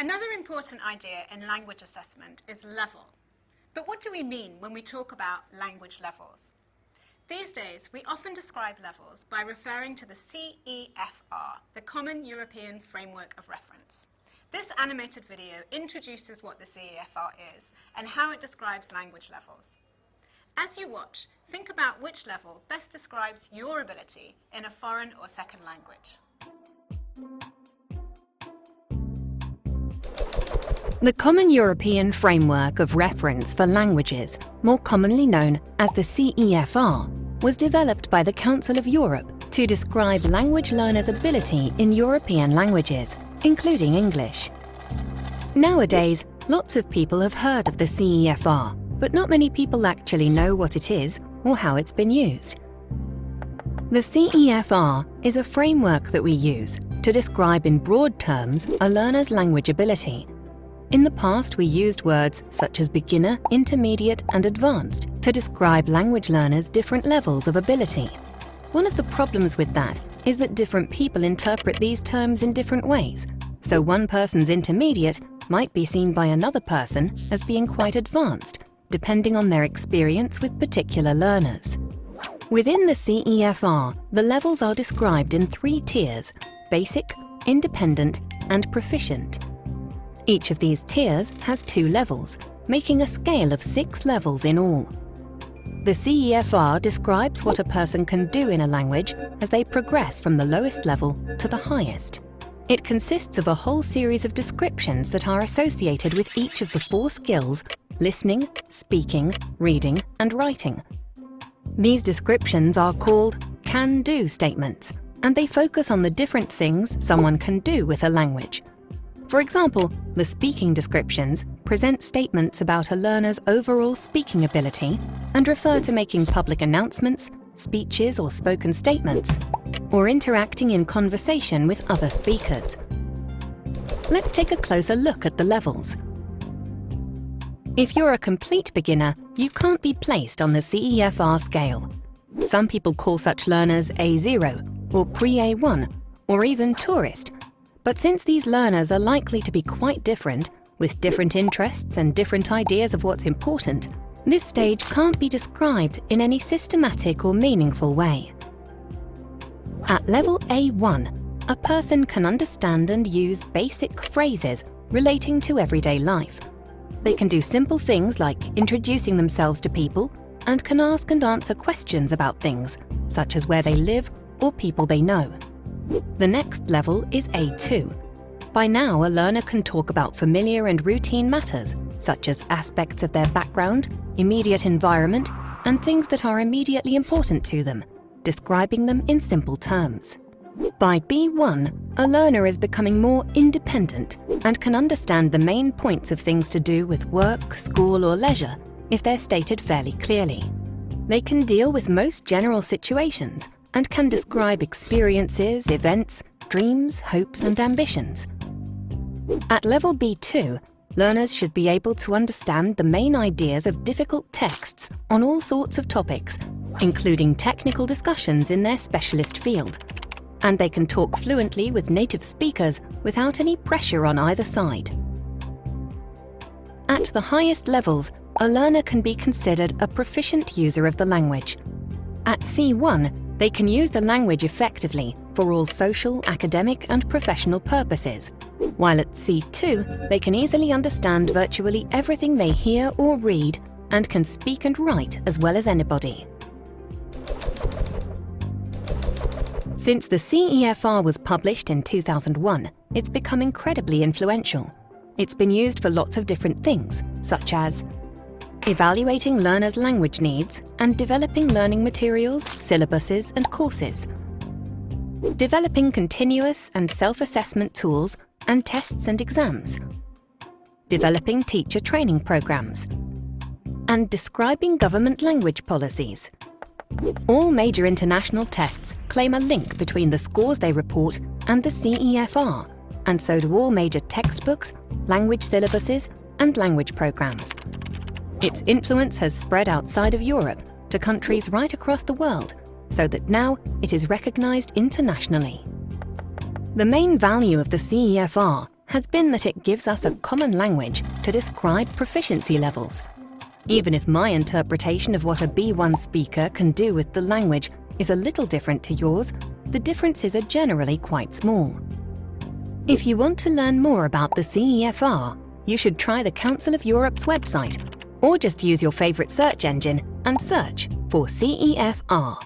Another important idea in language assessment is level. But what do we mean when we talk about language levels? These days, we often describe levels by referring to the CEFR, the Common European Framework of Reference. This animated video introduces what the CEFR is and how it describes language levels. As you watch, think about which level best describes your ability in a foreign or second language. The Common European Framework of Reference for Languages, more commonly known as the CEFR, was developed by the Council of Europe to describe language learners' ability in European languages, including English. Nowadays, lots of people have heard of the CEFR, but not many people actually know what it is or how it's been used. The CEFR is a framework that we use to describe in broad terms a learner's language ability. In the past, we used words such as beginner, intermediate, and advanced to describe language learners' different levels of ability. One of the problems with that is that different people interpret these terms in different ways, so one person's intermediate might be seen by another person as being quite advanced, depending on their experience with particular learners. Within the CEFR, the levels are described in 3 tiers: basic, independent, and proficient. Each of these tiers has 2 levels, making a scale of 6 levels in all. The CEFR describes what a person can do in a language as they progress from the lowest level to the highest. It consists of a whole series of descriptions that are associated with each of the 4 skills: listening, speaking, reading, and writing. These descriptions are called can-do statements, and they focus on the different things someone can do with a language. For example, the speaking descriptions present statements about a learner's overall speaking ability and refer to making public announcements, speeches or spoken statements, or interacting in conversation with other speakers. Let's take a closer look at the levels. If you're a complete beginner, you can't be placed on the CEFR scale. Some people call such learners A0 or pre-A1 or even tourist. But since these learners are likely to be quite different, with different interests and different ideas of what's important, this stage can't be described in any systematic or meaningful way. At level A1, a person can understand and use basic phrases relating to everyday life. They can do simple things like introducing themselves to people and can ask and answer questions about things, such as where they live or people they know. The next level is A2. By now, a learner can talk about familiar and routine matters, such as aspects of their background, immediate environment, and things that are immediately important to them, describing them in simple terms. By B1, a learner is becoming more independent and can understand the main points of things to do with work, school, or leisure if they're stated fairly clearly. They can deal with most general situations and can describe experiences, events, dreams, hopes, and ambitions. At level B2, learners should be able to understand the main ideas of difficult texts on all sorts of topics, including technical discussions in their specialist field, and they can talk fluently with native speakers without any pressure on either side. At the highest levels, a learner can be considered a proficient user of the language. At C1, they can use the language effectively for all social, academic, and professional purposes, while at C2, they can easily understand virtually everything they hear or read and can speak and write as well as anybody. Since the CEFR was published in 2001, it's become incredibly influential. It's been used for lots of different things, such as evaluating learners' language needs and developing learning materials, syllabuses, and courses, developing continuous and self-assessment tools and tests and exams, developing teacher training programs, and describing government language policies. All major international tests claim a link between the scores they report and the CEFR, and so do all major textbooks, language syllabuses, and language programs. Its influence has spread outside of Europe to countries right across the world, so that now it is recognized internationally. The main value of the CEFR has been that it gives us a common language to describe proficiency levels. Even if my interpretation of what a B1 speaker can do with the language is a little different to yours, the differences are generally quite small. If you want to learn more about the CEFR, you should try the Council of Europe's website, or just use your favorite search engine and search for CEFR.